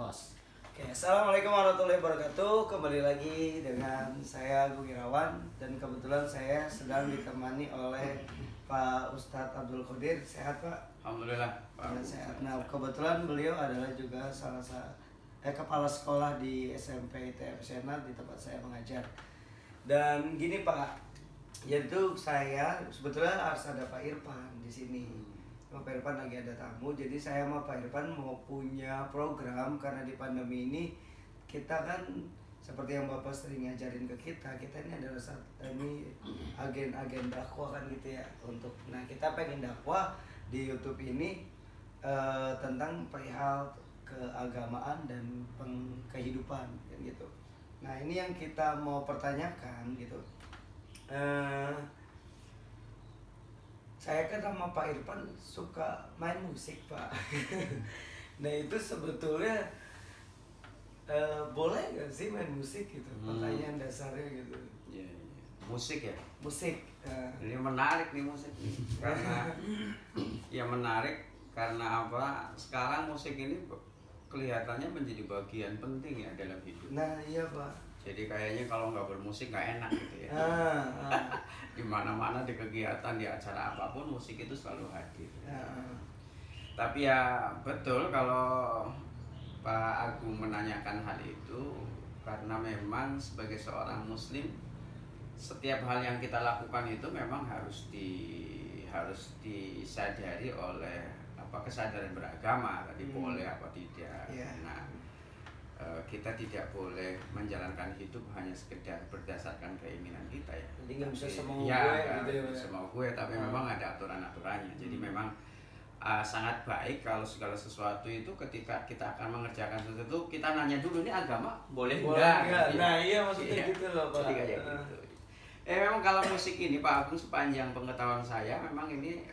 host. Oke, assalamualaikum warahmatullahi wabarakatuh. Kembali lagi dengan saya Agung Irawan dan kebetulan saya sedang ditemani oleh Pak Ustadz Abdul Qadir. Sehat Pak? Alhamdulillah. Ya, sehat. Nah kebetulan beliau adalah juga salah satu kepala sekolah di SMP ITF Senat di tempat saya mengajar. Dan gini Pak, yaitu saya sebetulnya harus ada Pak Irfan di sini. Pak Irfan lagi ada tamu, jadi saya sama Pak Irfan mau punya program karena di pandemi ini kita kan seperti yang Bapak sering ngajarin ke kita ini adalah ini agen dakwah kan gitu ya untuk. Nah kita pengen dakwah di YouTube ini tentang perihal keagamaan dan kehidupan kan gitu. Nah ini yang kita mau pertanyakan gitu. Saya kan sama Pak Irfan suka main musik Pak. Nah itu sebetulnya boleh nggak sih main musik gitu? Pertanyaan dasarnya gitu. Ya. Musik ya. Musik. Ini menarik nih musik. Karena yang menarik karena apa? Sekarang musik ini kelihatannya menjadi bagian penting ya dalam hidup. Nah iya Pak. Jadi kayaknya kalau nggak bermusik nggak enak gitu ya. Di mana-mana di kegiatan di acara apapun musik itu selalu hadir. Tapi ya betul kalau Pak Agung menanyakan hal itu karena memang sebagai seorang Muslim setiap hal yang kita lakukan itu memang harus disadari oleh kesadaran beragama tadi boleh apa tidak. Nah kita tidak boleh menjalankan hidup hanya sekedar berdasarkan keinginan kita ya. Jadi nggak bisa semau gue gitu ya. Semau gue, tapi memang ada aturan-aturannya. Jadi memang sangat baik kalau segala sesuatu itu ketika kita akan mengerjakan sesuatu kita nanya dulu ini agama boleh enggak? Gitu nah iya maksudnya gitu loh Pak. Jadi kayak gitu. Memang kalau musik ini Pak Agung sepanjang pengetahuan saya memang ini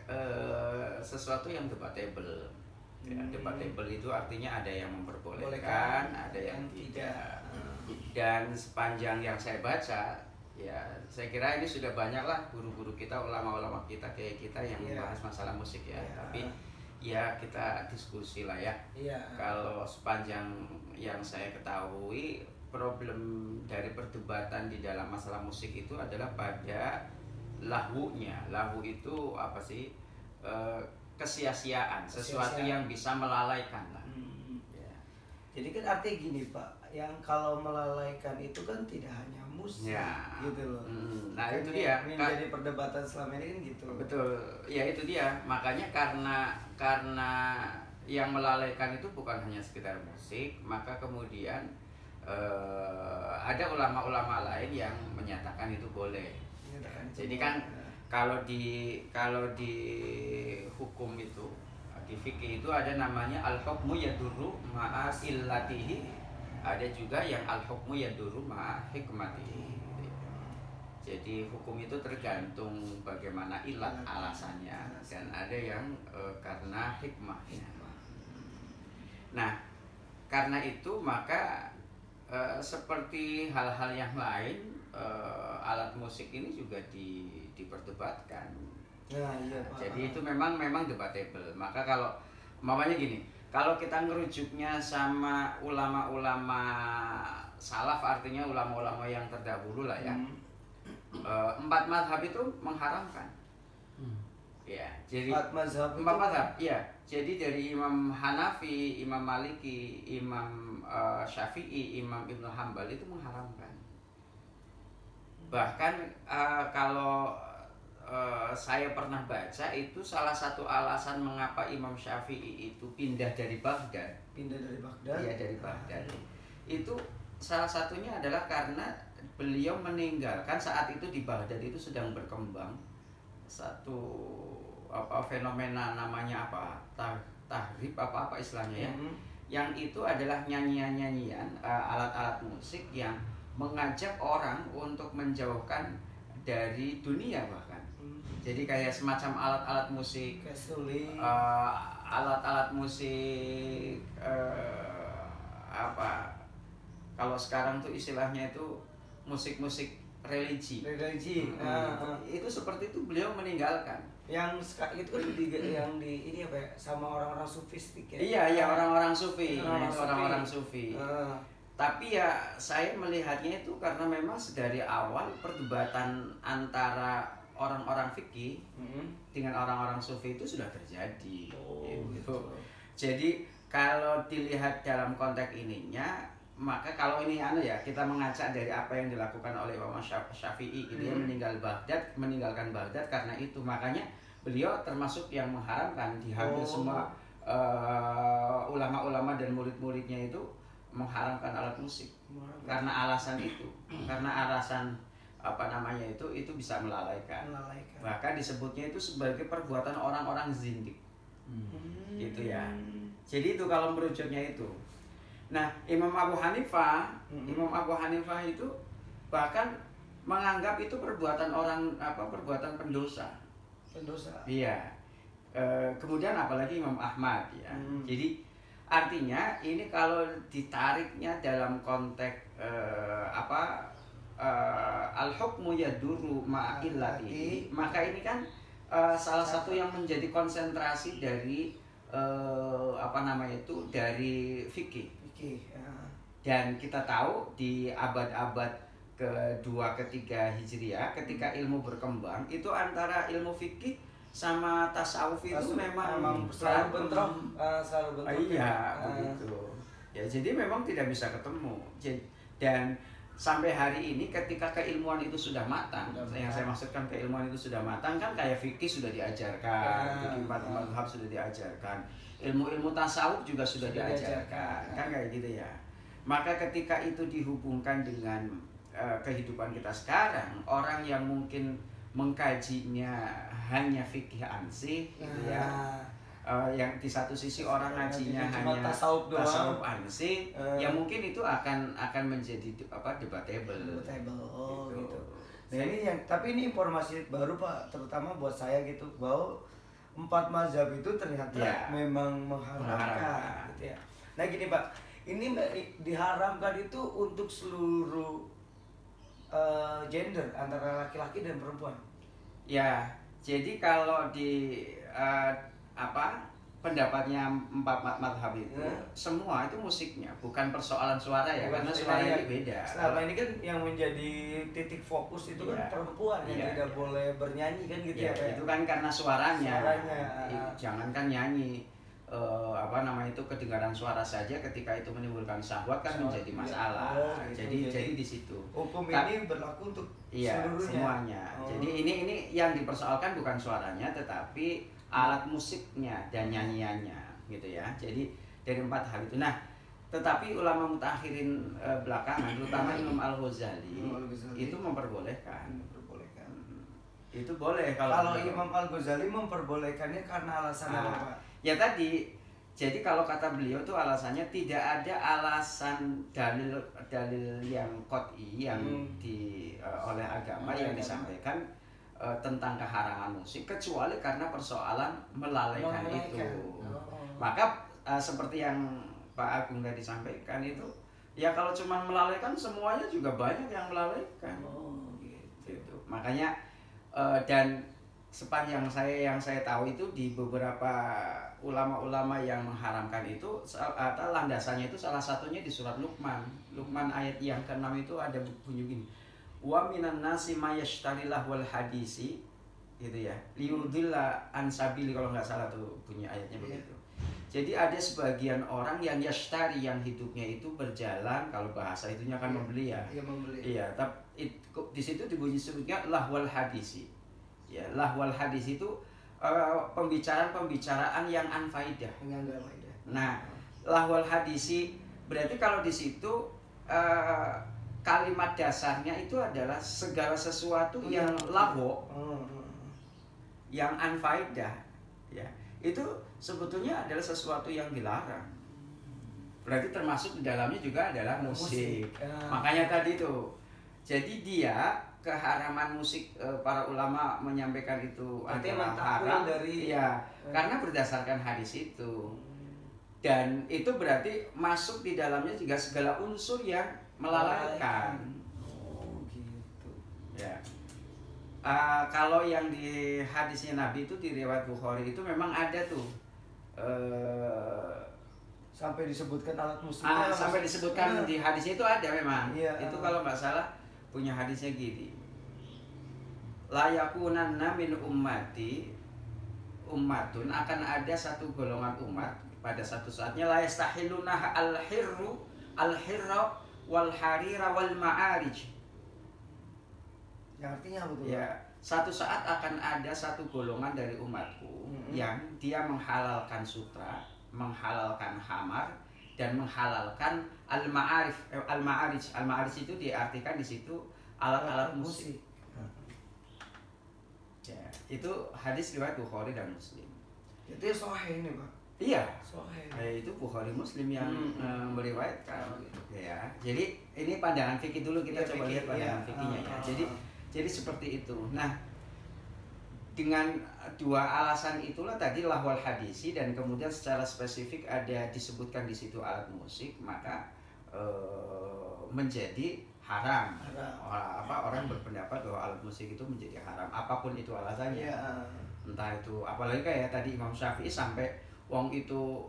sesuatu yang debatable. Ya, debatable itu artinya ada yang memperbolehkan, ada yang tidak. Dan sepanjang yang saya baca, ya saya kira ini sudah banyaklah guru-guru kita, ulama-ulama kita kayak kita yang membahas masalah musik ya. Tapi ya kita diskusi lah ya. Kalau sepanjang yang saya ketahui, problem dari perdebatan di dalam masalah musik itu adalah pada lahwunya. Lahwu itu apa sih? Kesia-siaan, sesuatu yang bisa melalaikan lah. Ya. Jadi kan artinya gini Pak, yang kalau melalaikan itu kan tidak hanya musik, gitu loh. Nah kan itu dia. Menjadi perdebatan selama ini kan gitu. Betul, ya itu dia. Makanya karena yang melalaikan itu bukan hanya sekedar musik, maka kemudian ada ulama-ulama lain yang menyatakan itu boleh. Jadi kan kalau di hukum itu di fikih itu ada namanya al-hukmu yadurru ma'a illatihi, ada juga yang al-hukmu yadurru ma'a hikmatihi. Jadi hukum itu tergantung bagaimana ilat alasannya dan ada yang karena hikmahnya. Nah karena itu maka seperti hal-hal yang lain alat musik ini juga diperdebatkan. Iya, Pak. Jadi itu memang debatable. Maka kalau mamanya gini, kalau kita ngerujuknya sama ulama-ulama salaf artinya ulama-ulama yang terdahulu lah ya. 4 mazhab itu mengharamkan. Ya, jadi 4 mazhab. Iya. Jadi dari Imam Hanafi, Imam Maliki, Imam Syafi'i, Imam Ibnu Hambal itu mengharamkan. Bahkan kalau saya pernah baca itu salah satu alasan mengapa Imam Syafi'i itu pindah dari Baghdad. Iya, dari Baghdad. Itu salah satunya adalah karena beliau meninggalkan saat itu di Baghdad itu sedang berkembang satu fenomena namanya tahrib apa istilahnya ya. Yang itu adalah nyanyian-nyanyian alat-alat musik yang mengajak orang untuk menjauhkan dari dunia bahkan. Jadi kayak semacam alat-alat musik, alat-alat musik kalau sekarang tuh istilahnya itu musik-musik religi. Itu seperti itu beliau meninggalkan. Yang itu kan yang di ini apa ya, sama orang-orang sufistik ya. Iya, orang-orang sufi. Orang-orang sufi. Tapi ya saya melihatnya itu karena memang dari awal perdebatan antara orang-orang fikih dengan orang-orang sufi itu sudah terjadi. Gitu. Jadi kalau dilihat dalam konteks ininya, maka kalau ini ya kita mengacak dari apa yang dilakukan oleh Imam Syafi'i gitu ya, meninggalkan Baghdad karena itu, makanya beliau termasuk yang mengharamkan, diambil semua ulama-ulama dan murid-muridnya itu mengharamkan alat musik karena alasan itu, karena alasan apa namanya itu bisa melalaikan. Bahkan disebutnya itu sebagai perbuatan orang-orang zindik. Gitu ya. Jadi itu kalau merujuknya itu. Nah, Imam Abu Hanifah itu bahkan menganggap itu perbuatan perbuatan pendosa. Iya. Kemudian apalagi Imam Ahmad ya. Jadi artinya ini kalau ditariknya dalam konteks al-hukmu yadurru ma'illati, maka ini kan salah satu yang menjadi konsentrasi dari dari fikih. Dan kita tahu di abad-abad kedua ketiga Hijriah ketika ilmu berkembang itu antara ilmu fikih sama tasawuf itu memang selalu bentrok. Iya, begitu. Ya, jadi memang tidak bisa ketemu. Dan sampai hari ini ketika keilmuan itu sudah matang, yang saya maksudkan keilmuan itu sudah matang kan kayak fikih sudah diajarkan, fikih mazhab sudah diajarkan, ilmu-ilmu tasawuf juga sudah diajarkan, kan kayak gitu ya. Maka ketika itu dihubungkan dengan kehidupan kita sekarang, orang yang mungkin mengkajinya hanya fikih ansih gitu ya, yang di satu sisi orang ngajinya hanya tasawuf ansih, ya mungkin itu akan menjadi debatable. Gitu. Nah ini tapi ini informasi baru Pak, terutama buat saya gitu, bahwa 4 mazhab itu ternyata memang mengharamkan gitu ya. Nah gini Pak, ini diharamkan itu untuk seluruh gender antara laki-laki dan perempuan. Ya, jadi kalau di pendapatnya 4 mazhab itu semua itu musiknya, bukan persoalan suara ya, karena suara ini beda. Selama ini kan yang menjadi titik fokus itu kan perempuan yang tidak boleh bernyanyi kan gitu ya. Itu kan karena suaranya. Jangankan nyanyi, itu kedengaran suara saja ketika itu menimbulkan syahwat kan menjadi masalah. Jadi di situ. Hukum ini berlaku untuk semuanya. Jadi ini yang dipersoalkan bukan suaranya tetapi alat musiknya dan nyanyiannya gitu ya. Jadi dari 4 hal itu. Nah, tetapi ulama mutakhirin belakangan terutama Imam Al-Ghazali itu memperbolehkan. Itu boleh kalau Imam Al-Ghazali memperbolehkannya karena alasan apa? Ya tadi, jadi kalau kata beliau tuh alasannya tidak ada alasan dalil yang qat'i yang oleh agama yang disampaikan tentang keharaman musik kecuali karena persoalan melalaikan itu. Maka seperti yang Pak Agung tadi sampaikan itu, ya kalau cuma melalaikan semuanya juga banyak yang melalaikan. Gitu. Makanya dan sepanjang yang saya tahu itu di beberapa ulama-ulama yang mengharamkan itu landasannya itu salah satunya di surat Luqman. Luqman ayat yang ke-6 itu ada bunyi gini. Wa minan nasi mayashtarilah wal hadisi gitu ya. Liyudilla an sabili, kalau nggak salah tuh bunyi ayatnya begitu. Jadi ada sebagian orang yang yashtari, yang hidupnya itu berjalan, kalau bahasa itunya kan membeli ya. Iya, membeli. Iya, tapi di situ dibunyi sebutnya lahwal hadisi. Ya, lahwal hadis itu pembicaraan yang anfaidah. Nah, lahwal hadisi berarti kalau di situ kalimat dasarnya itu adalah segala sesuatu yang lahwo, yang anfaidah, ya. Itu sebetulnya adalah sesuatu yang dilarang. Berarti termasuk di dalamnya juga adalah musik. Makanya tadi itu. Jadi dia keharaman musik, para ulama menyampaikan itu adalah haram karena berdasarkan hadis itu. Dan itu berarti masuk di dalamnya juga segala unsur yang melalaikan. Gitu. Ya. Kalau yang di hadisnya Nabi itu di riwayat Bukhari itu memang ada tuh sampai disebutkan alat musik. Sampai disebutkan di hadisnya itu ada memang. Iya, itu kalau nggak salah punya hadisnya gini. La yakunanna min ummati ummatun, akan ada satu golongan umat pada satu saatnya la yastahiluna al-hirra wal harira wal ma'arij. Yang artinya betul. Ya, satu saat akan ada satu golongan dari umatku yang dia menghalalkan sutra, menghalalkan hamar, dan menghalalkan al-ma'arij. Al-ma'arij itu diartikan di situ alat-alat musik. Ya, itu hadis riwayat Bukhari dan Muslim. Itu sahih ini, Pak. Iya. Sahih. Itu Bukhari Muslim yang meriwayatkan. Ya. Jadi ini pandangan fikih dulu, kita coba lihat pandangan fikihnya ya. Jadi seperti itu. Nah, dengan dua alasan itulah tadi lahwal hadisi, dan kemudian secara spesifik ada disebutkan di situ alat musik, maka menjadi haram. Orang berpendapat bahwa alat musik itu menjadi haram, apapun itu alasannya. Entah itu, apalagi kayak tadi Imam Syafi'i sampai wong itu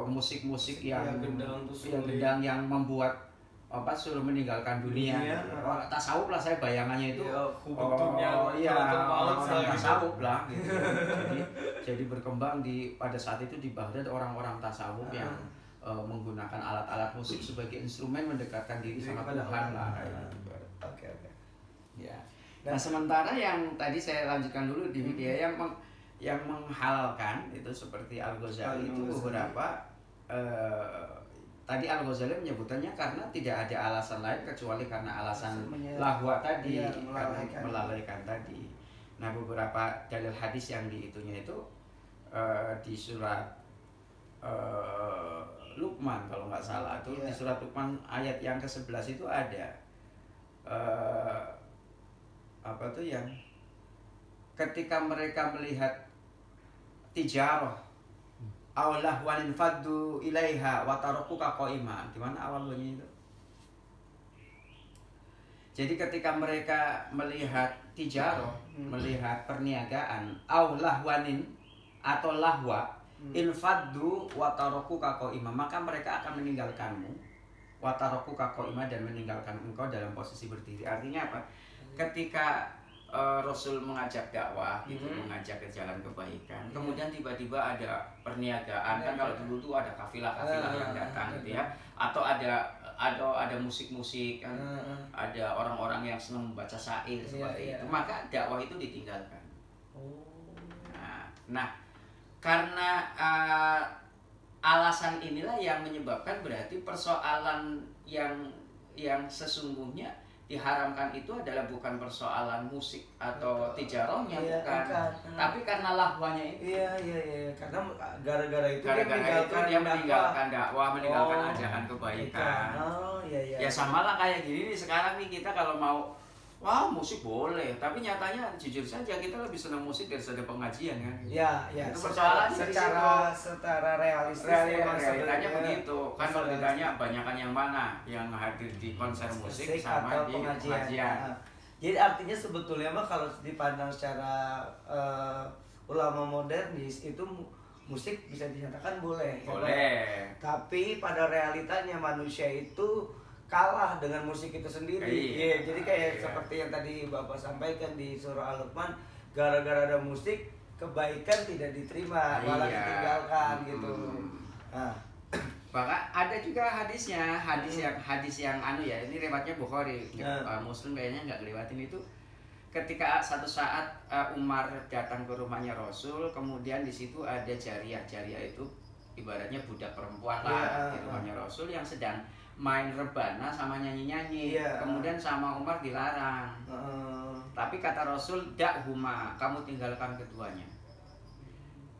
musik-musik yang gendang yang membuat suruh meninggalkan dunia. Tasawuf lah, saya bayangannya itu tasawuf lah gitu. jadi berkembang pada saat itu di Baghdad orang-orang tasawuf yang menggunakan alat-alat musik sebagai instrumen mendekatkan diri sama Tuhan lah. Oke. Ya. Nah, sementara yang tadi saya lanjutkan dulu di video yang menghalalkan itu seperti Al-Ghazali itu beberapa tadi Al-Ghazali menyebutkannya karena tidak ada alasan lain kecuali karena alasan lahwa tadi, karena melalaikan tadi. Nah, beberapa dalil hadis yang diitunya itu di surat Luqman kalau nggak salah tuh, di surat Luqman ayat yang ke-11 itu ada apa tuh yang ketika mereka melihat tijarah awlah wanin faddu ilaiha wa tarakuka qaima. Gimana awal bunyi itu? Jadi ketika mereka melihat tijarah, melihat perniagaan, awlah wanin atau lahwa, infaddu wa tarakuka qaima, maka mereka akan meninggalkanmu, wa tarakuka qaima, dan meninggalkan engkau dalam posisi berdiri. Artinya apa? Ketika Rasul mengajak dakwah gitu, mengajak ke jalan kebaikan. Kemudian tiba-tiba ada perniagaan, kan kalau dulu tuh ada kafilah-kafilah yang datang gitu ya, atau ada musik-musik kan, ada orang-orang yang senang membaca syair seperti itu, maka dakwah itu ditinggalkan. Nah, karena alasan inilah yang menyebabkan berarti persoalan yang sesungguhnya diharamkan itu adalah bukan persoalan musik atau tijarahnya, bukan. Tapi karena lahwanya itu. Iya. Karena gara-gara itu dia meninggalkan dakwah, meninggalkan ajakan kebaikan. Iya. Ya sama lah kayak gini nih sekarang nih, kita kalau mau musik boleh, tapi nyatanya jujur saja kita lebih senang musik daripada pengajian kan. Iya. Itu persoalan secara realistis. Realitanya begitu. Kan kalau ditanya banyakan yang mana yang hadir di konser musik sama di pengajian. Jadi artinya sebetulnya mah kalau dipandang secara ulama modernis itu musik bisa dinyatakan boleh. Boleh. Tapi pada realitanya manusia itu kalah dengan musik itu sendiri. Jadi kayak seperti yang tadi Bapak sampaikan di surah Al-Luqman, gara-gara ada musik kebaikan tidak diterima, malah ditinggalkan gitu. Bahkan ada juga hadisnya, hadis yang ini riwayatnya Bukhari, Muslim kayaknya nggak kelewatin itu. Ketika satu saat Umar datang ke rumahnya Rasul, kemudian di situ ada jariyah itu ibaratnya budak perempuan lah di rumahnya Rasul yang sedang main rebana sama nyanyi-nyanyi. Kemudian sama Umar dilarang. Tapi kata Rasul, dakhuma, kamu tinggalkan keduanya.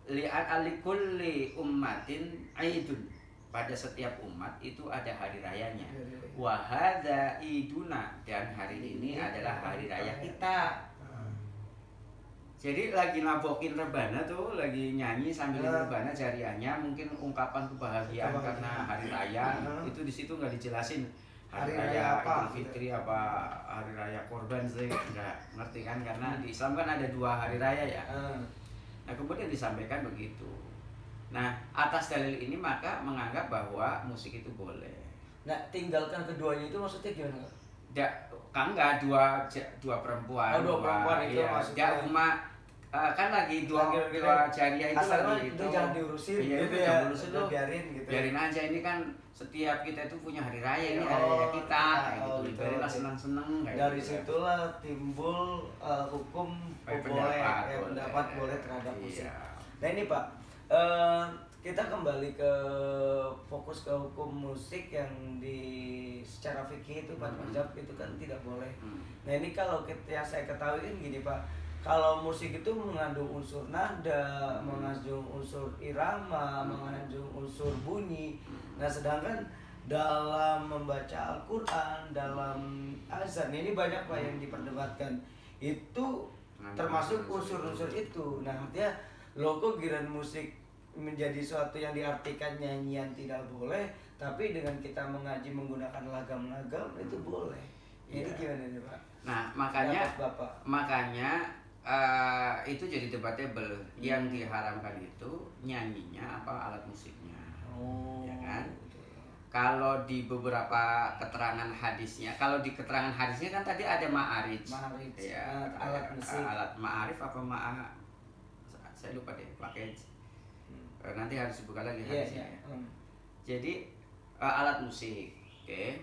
Li'an alikulli ummatin aidun, pada setiap umat itu ada hari rayanya. Wa hadza iduna, dan hari ini adalah hari raya kita. Jadi lagi nabokin rebana tuh, lagi nyanyi sambil rebana jariahnya, mungkin ungkapan kebahagiaan karena hari raya. Itu di situ nggak dijelasin hari raya Idul Fitri apa hari raya Korban, saya nggak ngerti kan, karena di Islam kan ada 2 hari raya ya. Nah kemudian disampaikan begitu. Nah atas dalil ini maka menganggap bahwa musik itu boleh. Nah tinggalkan keduanya itu maksudnya gimana? Enggak, dua perempuan. Oh, 2 perempuan itu iya, maksudnya. kan lagi dua jariah itu lagi itu jangan diurusin gitu ya, diurusin biarin gitu. Biarin aja, ini kan setiap kita itu punya hari raya, ini hari raya kita kayak gitu. Biarinlah senang-senang kayak dari gitu. situlah timbul hukum pendapat boleh terhadap musik. Nah ini Pak, kita kembali ke fokus ke hukum musik yang secara fikih itu Pak mazhab itu kan tidak boleh. Nah ini kalau yang saya ketahui kan gini Pak, kalau musik itu mengandung unsur nada, mengandung unsur irama, mengandung unsur bunyi. Nah sedangkan dalam membaca Al-Quran, dalam azan ini banyak Pak yang diperdebatkan. Itu termasuk unsur-unsur itu. Nah artinya logo giran musik menjadi suatu yang diartikan nyanyian tidak boleh, tapi dengan kita mengaji menggunakan lagam-lagam itu boleh. Ini gimana nih Pak? Nah makanya itu jadi debatable. Yang diharamkan itu nyanyinya apa alat musiknya, ya kan? Kalau di beberapa keterangan hadisnya, kalau di keterangan hadisnya kan tadi ada ma'arij, ya, alat musik. Alat ma'arif apa saya lupa deh, pakai nanti harus dibuka lagi hadisnya. Jadi alat musik, oke.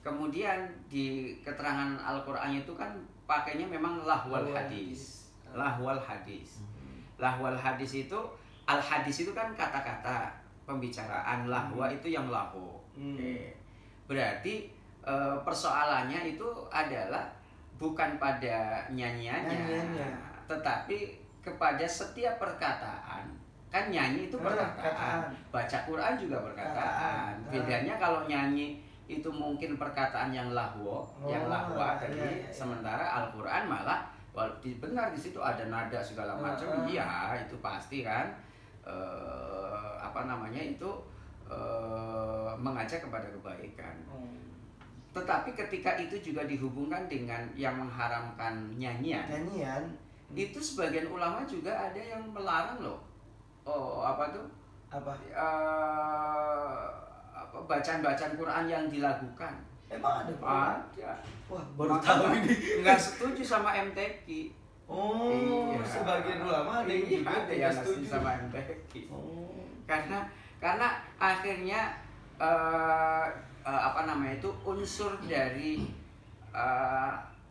Kemudian di keterangan Al-Qur'annya itu kan pakainya memang lahwal hadis. Lahwal hadis. Lahwal hadis itu, al-hadis itu kan kata-kata pembicaraan, lahwa itu yang lahu. Oke. Berarti persoalannya itu adalah bukan pada nyanyiannya, tetapi kepada setiap perkataan. Kan nyanyi itu perkataan, baca Quran juga perkataan. Bedanya kalau nyanyi itu mungkin perkataan yang lahwa, tadi, sementara Al-Quran malah benar di situ ada nada segala macam. Iya, itu pasti kan mengajak kepada kebaikan. Tetapi ketika itu juga dihubungkan dengan yang mengharamkan nyanyian, itu sebagian ulama juga ada yang melarang loh. Bacaan-bacaan Quran yang dilakukan. Emang ada? Ada. Wah, baru tahu ini. Nggak setuju sama MTQ. Sebagian ulama ada yang juga tidak setuju sama MTQ. Karena akhirnya unsur dari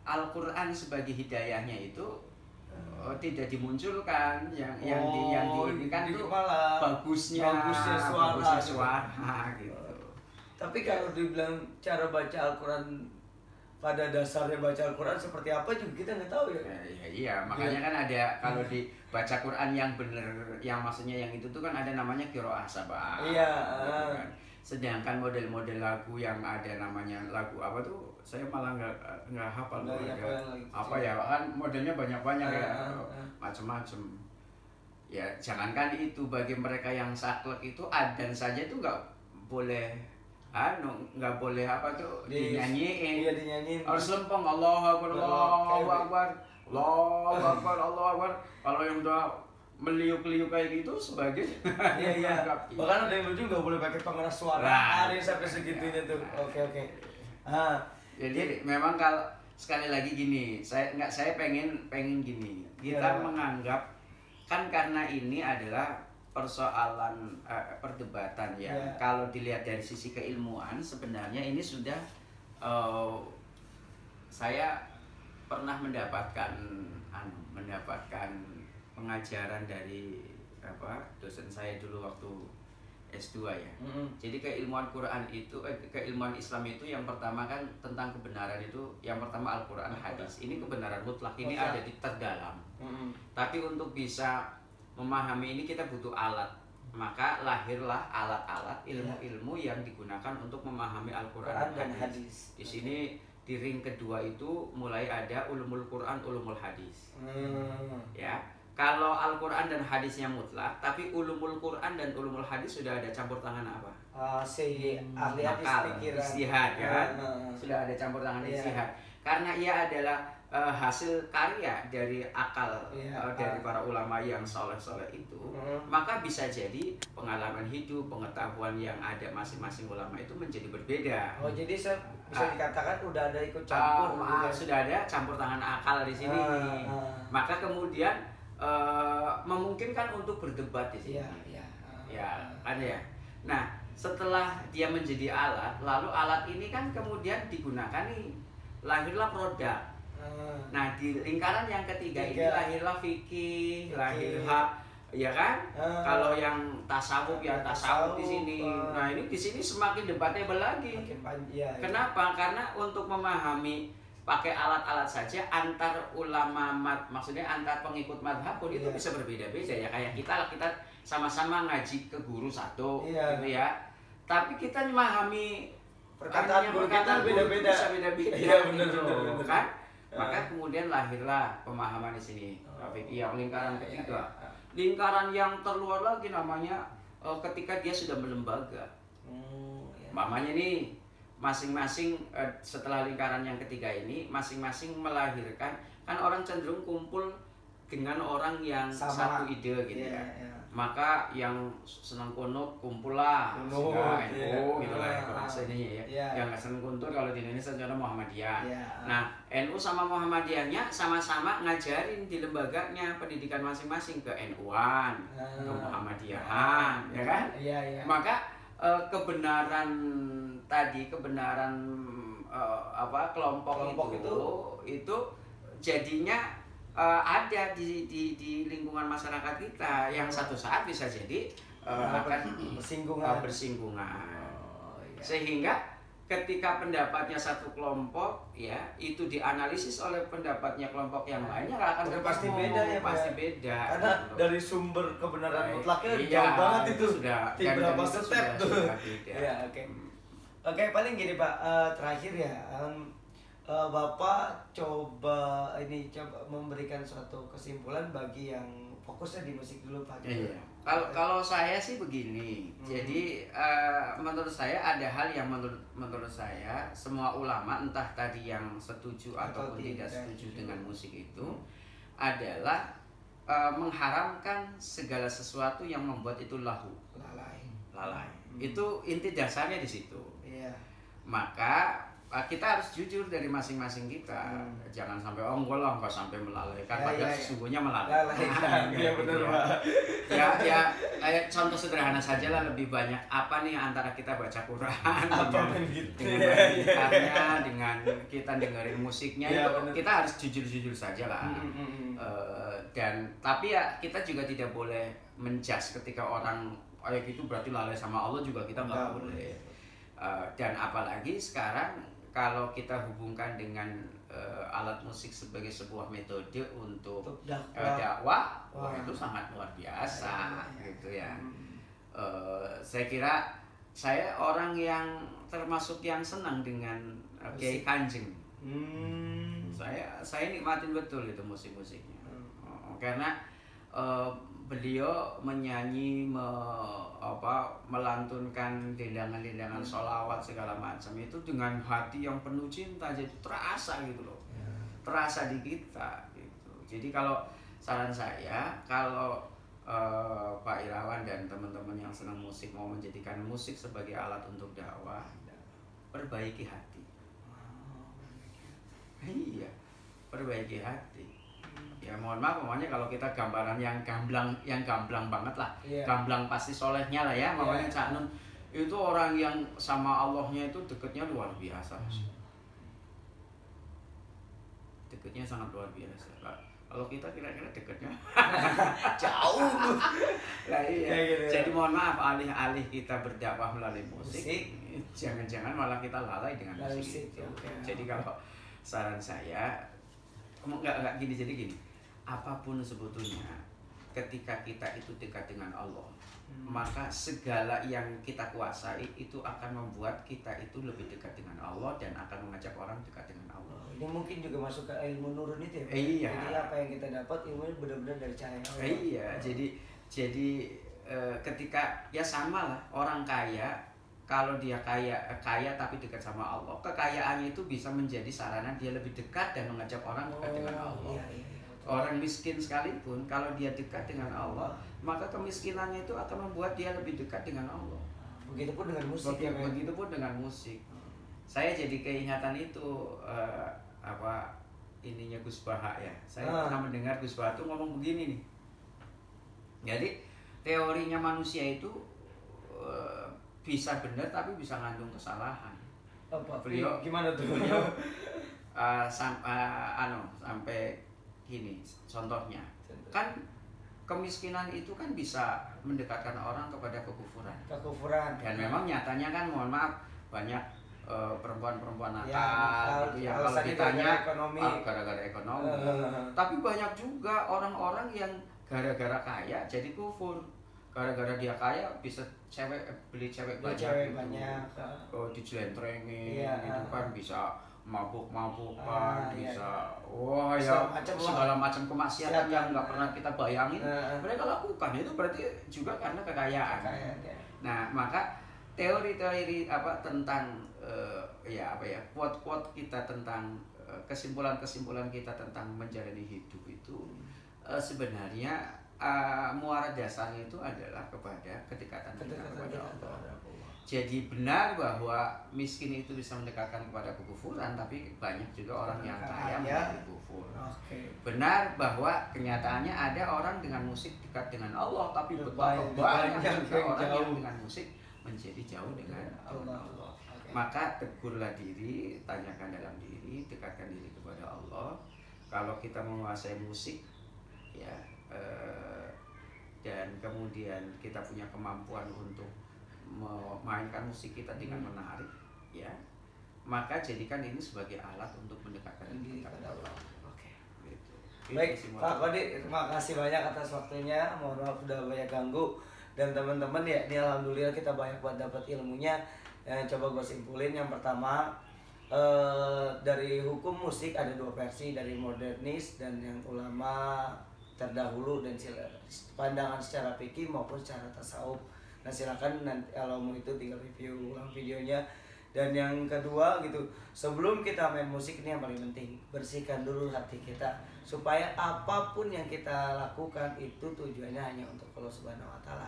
Al-Quran sebagai hidayahnya itu tidak dimunculkan. Yang diinginkan itu bagusnya suara gitu. Tapi kalau dibilang cara baca Al-Quran, pada dasarnya baca Al-Quran seperti apa juga kita nggak tahu ya. Iya, makanya kan ada kalau di baca Quran yang bener, yang maksudnya yang itu tuh kan ada namanya qiraah sabah. Iya. Gitu kan. Sedangkan model-model lagu yang ada namanya lagu apa tuh, saya malah nggak hafal. Apa ya kan modelnya banyak-banyak ya, macam-macam. Ya jangankan itu, bagi mereka yang saklek itu adzan saja itu nggak boleh. Nggak boleh dinyanyiin. Iya, dinyanyiin. Harus lempeng, Allahu Akbar, Allahu Akbar, Allahu Akbar, Allahu Akbar. Kalau yang udah meliuk-liuk kayak gitu sebagai iya. Bahkan ada yang lucu nggak boleh pakai pengeras suara. Ada yang sampai segitunya tuh. Oke. Jadi memang kalau sekali lagi gini, saya pengen gini. Kita menganggap kan karena ini adalah persoalan perdebatan ya. Kalau dilihat dari sisi keilmuan sebenarnya ini sudah saya pernah mendapatkan pengajaran dari dosen saya dulu waktu S2 ya. Jadi keilmuan Quran itu keilmuan Islam itu yang pertama kan tentang kebenaran itu yang pertama Al-Quran, hadis. Ini kebenaran mutlak, ini ada di terdalam. Tapi untuk bisa memahami ini kita butuh alat. Maka lahirlah alat-alat ilmu-ilmu yang digunakan untuk memahami Al-Quran dan hadis. Di sini di ring kedua itu mulai ada ulumul Quran, ulumul hadis. Ya. Kalau Al-Quran dan hadisnya mutlak, tapi ulumul Quran dan ulumul hadis sudah ada campur tangan apa? si ahli akal, pikiran, istihad kan, sudah ada campur tangan istihad, karena ia adalah hasil karya dari akal dari para ulama yang soleh-soleh itu, maka bisa jadi pengalaman hidup, pengetahuan yang ada masing-masing ulama itu menjadi berbeda. Oh, jadi bisa dikatakan udah ada ikut campur, sudah ada campur tangan akal di sini. Maka kemudian memungkinkan untuk berdebat di sini. Kan ya. Nah, setelah dia menjadi alat, lalu alat ini kan kemudian digunakan nih, lahirlah produk. Nah, di lingkaran yang ketiga ini lahirlah fikih, lahirlah ya kan? Kalau yang tasawuf ya tasawuf di sini. Nah, ini di sini semakin debatable lagi. Kenapa? Karena untuk memahami pakai alat-alat saja antar ulama maksudnya antar pengikut madhab pun itu bisa berbeda-beda ya. Kayak kita sama-sama ngaji ke guru satu gitu ya. Tapi kita memahami perkataan guru kita beda-beda. Bisa beda-beda. Iya, benar kan? Maka kemudian lahirlah pemahaman di sini. Yang lingkaran ketiga. Lingkaran yang terluar lagi namanya ketika dia sudah melembaga. Mamanya nih masing-masing setelah lingkaran yang ketiga ini masing-masing melahirkan, kan orang cenderung kumpul dengan orang yang satu ide gitu ya. Maka yang senang kunut kumpul lah, NU gitu lah bahasanya ya. Yang nggak senang kunut kalau di Indonesia contohnya Muhammadiyah. Nah, NU sama Muhammadiyahnya sama-sama ngajarin di lembaganya pendidikan masing-masing ke NU-an, ke Muhammadiyahan, ya kan? Maka kebenaran kelompok itu jadinya ada di lingkungan masyarakat kita yang satu saat bisa jadi akan bersinggungan. Sehingga ketika pendapatnya satu kelompok ya itu dianalisis oleh pendapatnya kelompok yang lainnya akan pasti beda ya, pasti beda karena dari sumber kebenaran mutlaknya jauh banget itu sudah berapa step tuh. Oke, paling gini Pak, terakhir ya, Bapak coba memberikan suatu kesimpulan bagi yang fokusnya di musik dulu Pak. Kalau saya sih begini, jadi menurut saya ada hal yang menurut saya semua ulama entah tadi yang setuju ataupun tidak setuju dengan musik itu adalah mengharamkan segala sesuatu yang membuat itu lalai. Itu inti dasarnya di situ. Maka kita harus jujur dari masing-masing kita. Jangan sampai enggak sampai melalaikan, padahal sesungguhnya melalaikan. Iya benar Pak. Ya kayak contoh sederhana saja lah, lebih banyak apa nih antara kita baca Quran dengan kita dengerin musiknya itu kita harus jujur saja lah. Tapi ya kita juga tidak boleh menjudge ketika orang kayak gitu berarti lalai sama Allah juga kita nggak boleh. Dan apalagi sekarang kalau kita hubungkan dengan alat musik sebagai sebuah metode untuk dakwah, itu sangat luar biasa gitu ya. Saya kira saya orang yang termasuk yang senang dengan Kiai Kanjeng. Saya nikmatin betul itu musik-musiknya. Karena beliau menyanyi, melantunkan dendangan-dendangan sholawat segala macam itu dengan hati yang penuh cinta, jadi terasa gitu loh, terasa di kita gitu. Jadi kalau saran saya, kalau Pak Irawan dan teman-teman yang senang musik mau menjadikan musik sebagai alat untuk dakwah, perbaiki hati. Iya, perbaiki hati. Ya mohon maaf, pokoknya kalau kita gambaran yang gamblang banget lah, gamblang pasti solehnya lah ya, makanya Cak Nun itu orang yang sama Allahnya itu dekatnya luar biasa, dekatnya sangat luar biasa. Kalau kita kira-kira dekatnya jauh. Jadi mohon maaf, alih-alih kita berdakwah melalui musik, jangan-jangan malah kita lalai dengan musik itu. Jadi kalau saran saya nggak gini, jadi gini. Apapun sebetulnya ketika kita itu dekat dengan Allah, maka segala yang kita kuasai itu akan membuat kita itu lebih dekat dengan Allah dan akan mengajak orang dekat dengan Allah. Ini mungkin juga masuk ke ilmu nurun itu ya. Jadi apa yang kita dapat ilmunya benar-benar dari cahaya Allah. Jadi ketika ya sama lah, orang kaya kalau dia kaya tapi dekat sama Allah, kekayaannya itu bisa menjadi sarana dia lebih dekat dan mengajak orang dekat dengan Allah. Orang miskin sekalipun kalau dia dekat dengan Allah, maka kemiskinannya itu akan membuat dia lebih dekat dengan Allah. Begitupun dengan musik. Begitupun dengan musik. Saya jadi keingatan itu ininya Gus Baha ya. Saya pernah mendengar Gus Baha itu ngomong begini nih. Jadi teorinya manusia itu bisa benar tapi bisa ngandung kesalahan. Beliau gimana tuh? Beliau sampai gini contohnya. Kan kemiskinan itu kan bisa mendekatkan orang kepada kekufuran. Dan memang nyatanya kan mohon maaf banyak perempuan-perempuan nakal gitu yang kalau ditanya gara-gara ekonomi. Tapi banyak juga orang-orang yang gara-gara kaya jadi kufur. Gara-gara dia kaya bisa beli cewek banyak. Dijelentrengin gitu kan, bisa mabuk-mabukan, bisa segala macam kemaksiatan yang nggak pernah kita bayangin mereka lakukan. Itu berarti juga karena kekayaan. Nah, maka teori-teori tentang quote-quote kita tentang kesimpulan-kesimpulan kita tentang menjalani hidup itu sebenarnya muara dasarnya itu adalah kepada kedekatan kita kepada Allah. Jadi benar bahwa miskin itu bisa mendekatkan kepada kekufuran, tapi banyak juga orang yang kaya menjadi kufur. Benar bahwa kenyataannya ada orang dengan musik dekat dengan Allah, tapi banyak juga orang yang dengan musik menjadi jauh dengan Allah. Maka tegurlah diri, tanyakan dalam diri, dekatkan diri kepada Allah. Kalau kita menguasai musik, ya, dan kemudian kita punya kemampuan untuk memainkan musik kita dengan menarik, ya, maka jadikan ini sebagai alat untuk mendekatkan diri kepada Allah. Gitu. Baik, Pak Kodi, terima kasih banyak atas waktunya. Mohon maaf sudah banyak ganggu. Dan teman-teman ya, ini alhamdulillah kita banyak buat dapat ilmunya. Yang coba gue simpulin, yang pertama dari hukum musik ada dua versi, dari modernis dan yang ulama terdahulu, dan pandangan secara fikih maupun secara tasawuf. Nah silakan nanti kalau mau itu tinggal review ulang videonya. Dan yang kedua gitu, sebelum kita main musik ini yang paling penting, bersihkan dulu hati kita supaya apapun yang kita lakukan itu tujuannya hanya untuk Allah Subhanahu wa taala.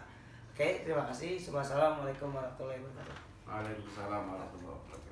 Oke, terima kasih. Wassalamualaikum warahmatullahi wabarakatuh. Waalaikumsalam warahmatullahi wabarakatuh.